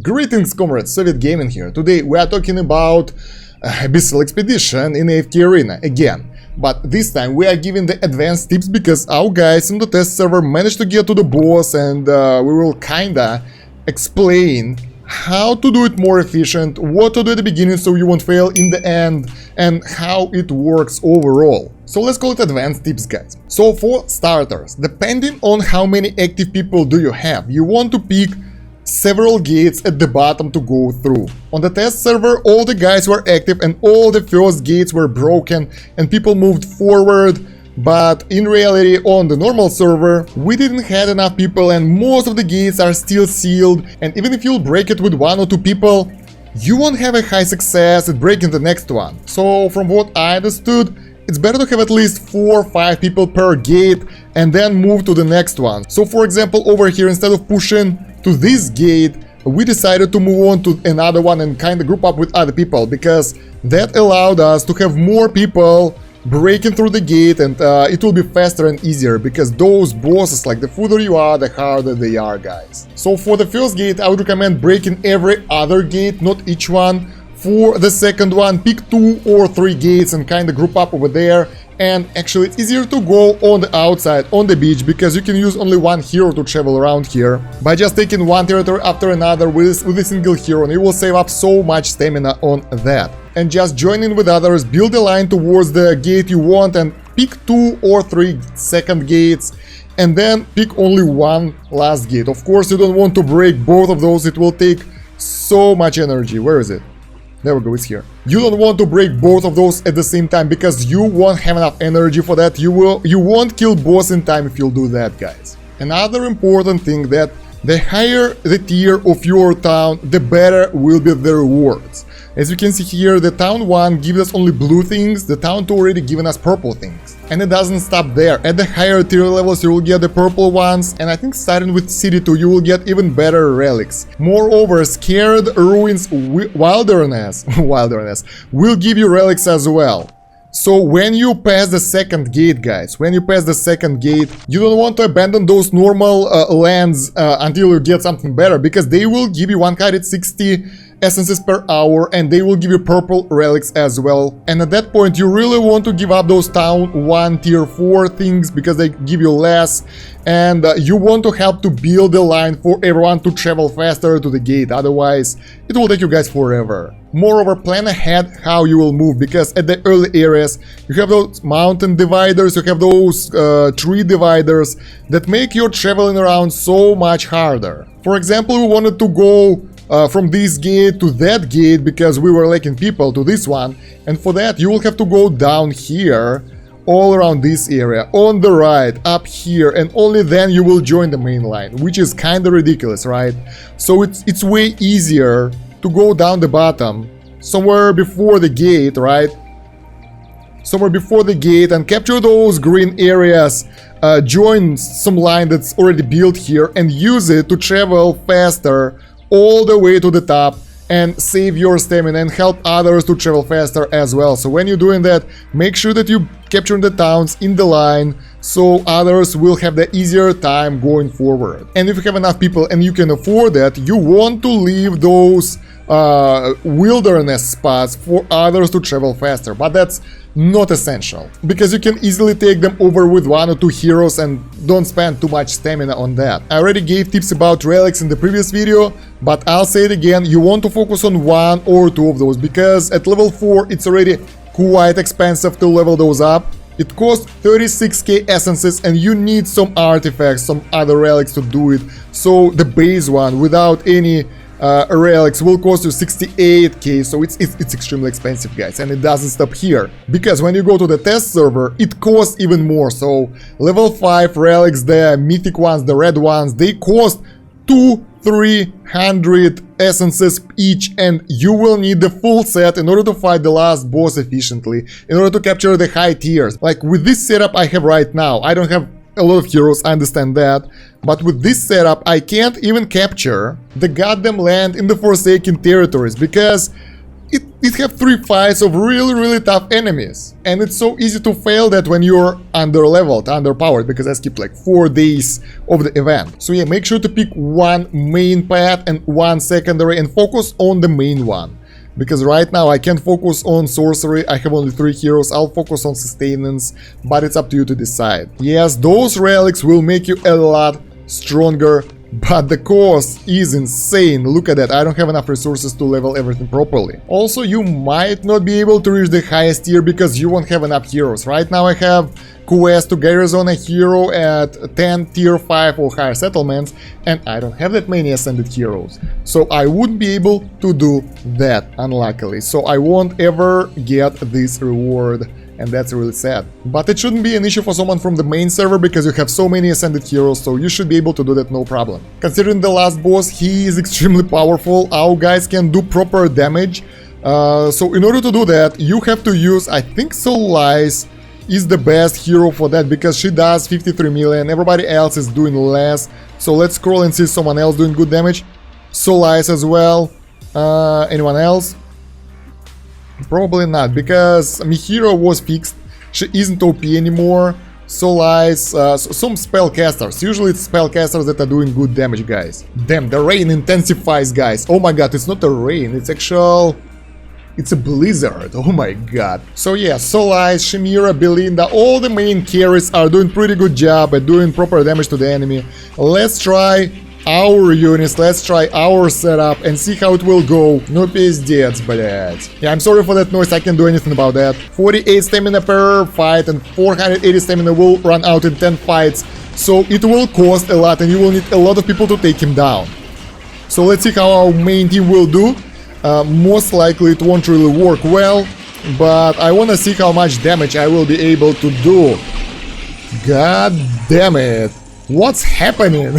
Greetings comrades, Soviet Gaming here. Today we are talking about Abyssal expedition in AFK Arena again. But this time we are giving the advanced tips because our guys on the test server managed to get to the boss, and we will kinda explain how to do it more efficient, what to do at the beginning so you won't fail in the end, and how it works overall. So let's call it advanced tips, guys. So for starters, depending on how many active people do you have, you want to pick several gates at the bottom to go through. On the test server, all the guys were active and all the first gates were broken and people moved forward, but in reality on the normal server we didn't have enough people and most of the gates are still sealed, and even if you'll break it with 1 or 2 people, you won't have a high success at breaking the next one. So from what I understood, it's better to have at least 4 or 5 people per gate and then move to the next one. So for example, over here, instead of pushing to this gate, we decided to move on to another one and kind of group up with other people, because that allowed us to have more people breaking through the gate, and it will be faster and easier, because those bosses, like the further you are, the harder they are, guys. So for the first gate, I would recommend breaking every other gate, not each one. For the second one, pick 2 or 3 gates and kind of group up over there. And actually it's easier to go on the outside, on the beach, because you can use only one hero to travel around here by just taking one territory after another with a single hero, and you will save up so much stamina on that. And just join in with others, build a line towards the gate you want, and pick 2 or 3 second gates, and then pick only one last gate. Of course, you don't want to break both of those, it will take so much energy. Where is it? There we go, it's here. You don't want to break both of those at the same time, because you won't have enough energy for that. You won't kill boss in time if you'll do that, guys. Another important thing, that the higher the tier of your town, the better will be the rewards. As you can see here, the town 1 gives us only blue things, the town 2 already given us purple things. And it doesn't stop there. At the higher tier levels you will get the purple ones, and I think starting with City 2 you will get even better relics. Moreover, Scared Ruins Wilderness will give you relics as well. So when you pass the second gate, guys, when you pass the second gate, you don't want to abandon those normal lands until you get something better, because they will give you 160 essences per hour, and they will give you purple relics as well. And at that point you really want to give up those town 1 tier 4 things, because they give you less, and you want to help to build a line for everyone to travel faster to the gate, otherwise it will take you guys forever. Moreover, plan ahead how you will move, because at the early areas you have those mountain dividers, you have those tree dividers that make your traveling around so much harder. For example, we wanted to go from this gate to that gate because we were lacking people to this one, and for that you will have to go down here, all around this area, on the right, up here, and only then you will join the main line, which is kinda ridiculous, right? So it's way easier to go down the bottom, somewhere before the gate, right? Somewhere before the gate, and capture those green areas, join some line that's already built here, and use it to travel faster all the way to the top and save your stamina and help others to travel faster as well. So when you're doing that, make sure that you capture the towns in the line, so others will have the easier time going forward. And if you have enough people and you can afford that, you want to leave those wilderness spots for others to travel faster, but that's not essential, because you can easily take them over with 1 or 2 heroes and don't spend too much stamina on that. I already gave tips about relics in the previous video, but I'll say it again, you want to focus on 1 or 2 of those, because at level 4 it's already quite expensive to level those up. It costs 36k essences and you need some artifacts, some other relics to do it. So the base one without any relics will cost you 68k, so it's extremely expensive, guys. And it doesn't stop here, because when you go to the test server it costs even more. So level 5 relics, the mythic ones, the red ones, they cost 200-300 essences each, and you will need the full set in order to fight the last boss efficiently, in order to capture the high tiers. Like with this setup I have right now, I don't have a lot of heroes, I understand that, but with this setup I can't even capture the goddamn land in the Forsaken territories, because it have 3 fights of really tough enemies. And it's so easy to fail that when you're under-leveled, underpowered, because I skipped like 4 days of the event. So yeah, make sure to pick one main path and one secondary and focus on the main one. Because right now I can't focus on sorcery, I have only 3 heroes, I'll focus on sustenance, but it's up to you to decide. Yes, those relics will make you a lot stronger, but the cost is insane. Look at that, I don't have enough resources to level everything properly. Also, you might not be able to reach the highest tier because you won't have enough heroes. Right now I have quest to garrison a hero at 10 tier 5 or higher settlements, and I don't have that many ascended heroes. So I wouldn't be able to do that, unluckily. So I won't ever get this reward, and that's really sad. But it shouldn't be an issue for someone from the main server because you have so many ascended heroes, so you should be able to do that no problem. Considering the last boss, he is extremely powerful, our guys can do proper damage. So in order to do that, you have to use, I think Silencyde is the best hero for that because she does 53 million, everybody else is doing less. So let's scroll and see someone else doing good damage. Silencyde as well. Anyone else? Probably not, because Mihiro was fixed, she isn't OP anymore. Silencyde, some spellcasters, usually it's spellcasters that are doing good damage, guys. Damn, the rain intensifies, guys. Oh my god, it's not a rain, it's actual... it's a blizzard, oh my god. So yeah, Silencyde, Shimira, Belinda, all the main carries are doing pretty good job at doing proper damage to the enemy. Let's try our units, let's try our setup and see how it will go. No пиздец, блять. Yeah, I'm sorry for that noise, I can't do anything about that. 48 stamina per fight and 480 stamina will run out in 10 fights. So it will cost a lot and you will need a lot of people to take him down. So let's see how our main team will do. Most likely it won't really work well, but I wanna see how much damage I will be able to do. God damn it. What's happening?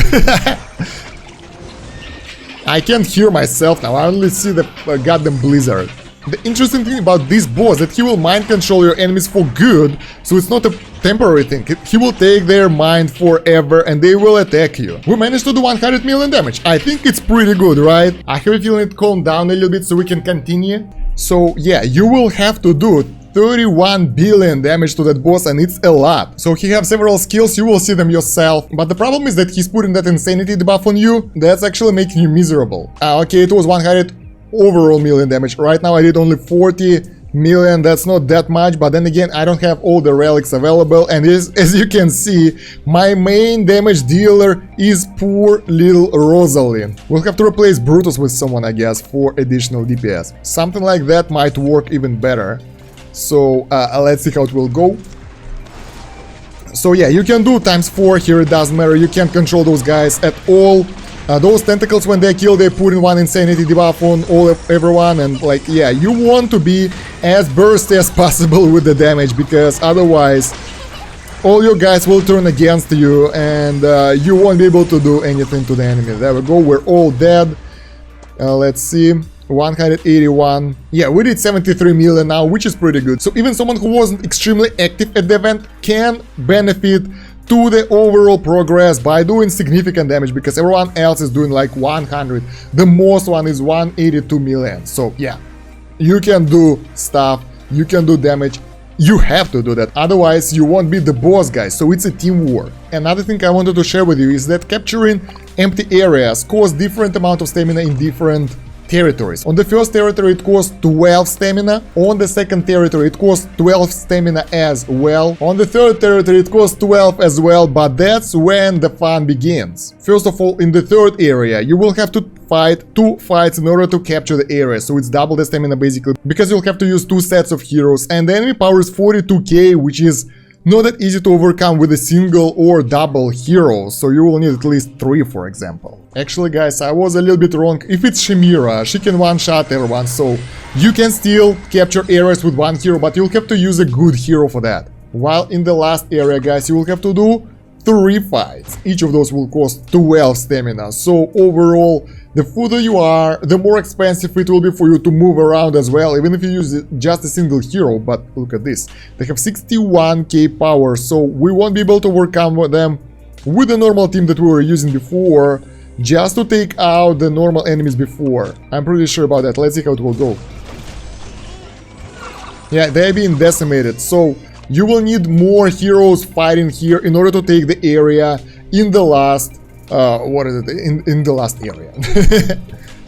I can't hear myself now, I only see the goddamn blizzard. The interesting thing about this boss is that he will mind control your enemies for good, so it's not a temporary thing. He will take their mind forever and they will attack you. We managed to do 100 million damage. I think it's pretty good, right? I have a feeling it calmed down a little bit so we can continue. So yeah, you will have to do 31 billion damage to that boss and it's a lot. So he has several skills, you will see them yourself. But the problem is that he's putting that insanity debuff on you. That's actually making you miserable. Okay, it was 100 overall million damage. Right now I did only 40 million, that's not that much, but then again I don't have all the relics available, and as you can see, my main damage dealer is poor little Rosalind. We'll have to replace Brutus with someone, I guess, for additional DPS. Something like that might work even better. So let's see how it will go. So yeah, you can do ×4 here, it doesn't matter, you can't control those guys at all. Those tentacles, when they kill, they put in one insanity debuff on everyone, and like, yeah, you want to be as bursty as possible with the damage, because otherwise all your guys will turn against you and you won't be able to do anything to the enemy. There we go, we're all dead. Let's see, 181. Yeah, we did 73 million now, which is pretty good. So even someone who wasn't extremely active at the event can benefit to the overall progress by doing significant damage, because everyone else is doing like 100. The most one is 182 million. So yeah, you can do stuff, you can do damage, you have to do that, otherwise you won't be the boss, guys. So it's a team war. Another thing I wanted to share with you is that capturing empty areas costs different amount of stamina in different territories. On the first territory it costs 12 stamina, on the second territory it costs 12 stamina as well, on the third territory it costs 12 as well, but that's when the fun begins. First of all, in the third area you will have to fight 2 fights in order to capture the area, so it's double the stamina basically, because you'll have to use 2 sets of heroes, and the enemy power is 42k, which is not that easy to overcome with a single or double hero, so you will need at least 3, for example. Actually, guys, I was a little bit wrong. If it's Shimira, she can one-shot everyone, so you can still capture areas with 1 hero, but you'll have to use a good hero for that. While in the last area, guys, you will have to do 3 fights. Each of those will cost 12 stamina, so overall, the further you are, the more expensive it will be for you to move around as well, even if you use just a single hero. But look at this, they have 61k power, so we won't be able to overcome them with the normal team that we were using before, just to take out the normal enemies before. I'm pretty sure about that. Let's see how it will go. Yeah, they're being decimated. So you will need more heroes fighting here in order to take the area in the last in the last area.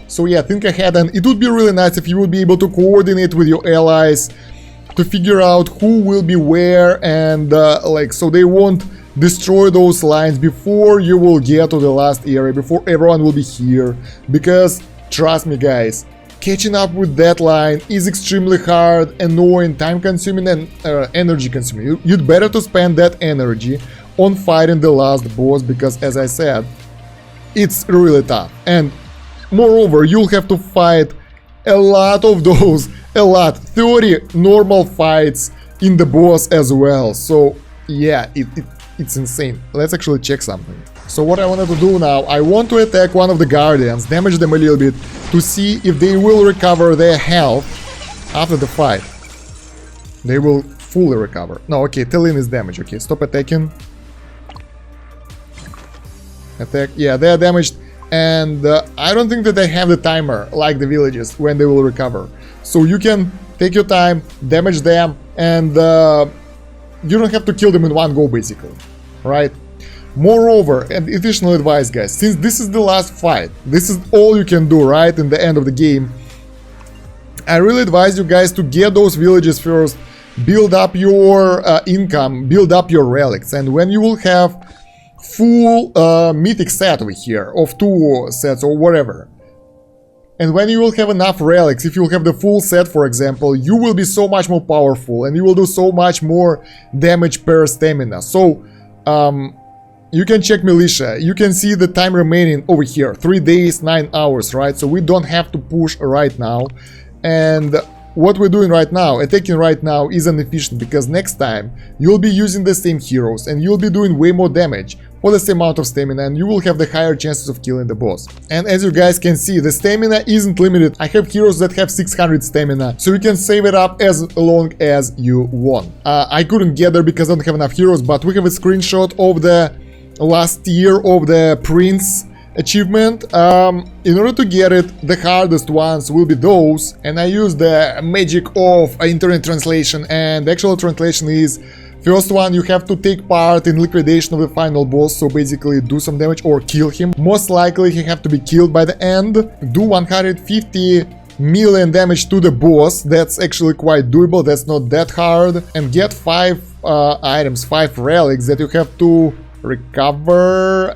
So yeah, think ahead, and it would be really nice if you would be able to coordinate with your allies to figure out who will be where, and like, so they won't destroy those lines before you will get to the last area, before everyone will be here. Because trust me guys, catching up with that line is extremely hard, annoying, time consuming, and energy consuming. You'd better to spend that energy on fighting the last boss, because as I said, it's really tough. And moreover, you'll have to fight a lot of those, 30 normal fights in the boss as well. So yeah, it's insane. Let's actually check something. So what I wanted to do now, I want to attack one of the guardians, damage them a little bit, to see if they will recover their health after the fight. They will fully recover. No, okay, Telin is damaged. Okay, stop attacking. Attack. Yeah, they are damaged, and I don't think that they have the timer like the villages when they will recover. So you can take your time, damage them, and you don't have to kill them in one go, basically, right? Moreover, and additional advice, guys, since this is the last fight, this is all you can do, right, in the end of the game, I really advise you guys to get those villages first, build up your income, build up your relics, and when you will have full mythic set over here of 2 sets or whatever, and when you will have enough relics, if you will have the full set, for example, you will be so much more powerful and you will do so much more damage per stamina. So you can check militia, you can see the time remaining over here, 3 days, 9 hours, right? So we don't have to push right now. And what we're doing right now, attacking right now, is inefficient, because next time you'll be using the same heroes and you'll be doing way more damage for the same amount of stamina, and you will have the higher chances of killing the boss. And as you guys can see, the stamina isn't limited. I have heroes that have 600 stamina, so you can save it up as long as you want. I couldn't get there because I don't have enough heroes, but we have a screenshot of the last tier of the Prince achievement. In order to get it, the hardest ones will be those, and I use the magic of internet translation, and the actual translation is: first one, you have to take part in liquidation of the final boss, so basically do some damage or kill him. Most likely he have to be killed by the end. Do 150 million damage to the boss, that's actually quite doable, that's not that hard. And get 5 items, 5 relics that you have to recover.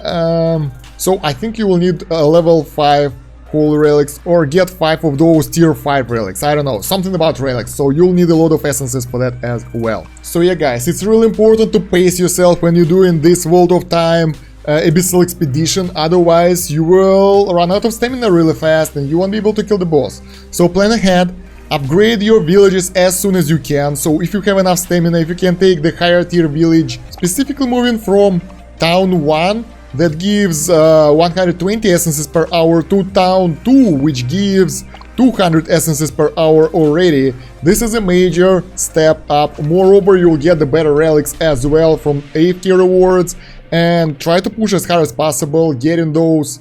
So I think you will need a level 5 holy relics, or get 5 of those tier 5 relics. I don't know, something about relics, so you'll need a lot of essences for that as well. So yeah guys, it's really important to pace yourself when you're doing this World of Time Abyssal expedition, otherwise you will run out of stamina really fast and you won't be able to kill the boss. So plan ahead, upgrade your villages as soon as you can. So if you have enough stamina, if you can take the higher tier village, specifically moving from Town 1, that gives 120 essences per hour, to Town 2, which gives 200 essences per hour already. This is a major step up. Moreover, you'll get the better relics as well from AFK rewards, and try to push as hard as possible, getting those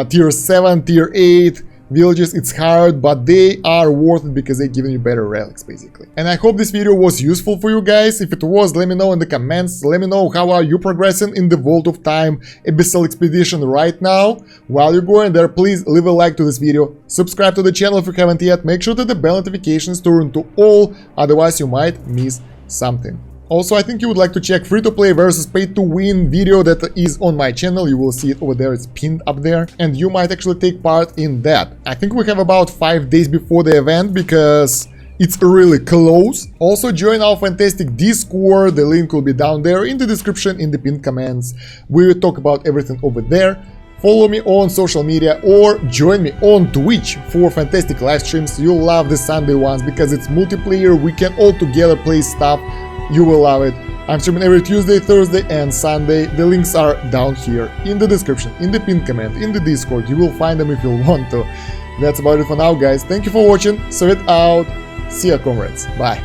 tier 7, tier 8 villages. It's hard, but they are worth it because they're giving you better relics, basically. And I hope this video was useful for you guys. If it was, let me know in the comments. Let me know how are you progressing in the Vault of Time Abyssal expedition right now. While you're going there, please leave a like to this video, subscribe to the channel if you haven't yet, make sure that the bell notifications turn to all, otherwise you might miss something. Also, I think you would like to check free-to-play versus pay-to-win video that is on my channel. You will see it over there, it's pinned up there, and you might actually take part in that. I think we have about 5 days before the event, because it's really close. Also, join our fantastic Discord, the link will be down there in the description, in the pinned comments. We will talk about everything over there. Follow me on social media or join me on Twitch for fantastic live streams. You'll love the Sunday ones because it's multiplayer, we can all together play stuff. You will love it. I'm streaming every Tuesday, Thursday and Sunday. The links are down here in the description, in the pinned comment, in the Discord. You will find them if you want to. That's about it for now, guys. Thank you for watching. Save it out. See ya, comrades. Bye.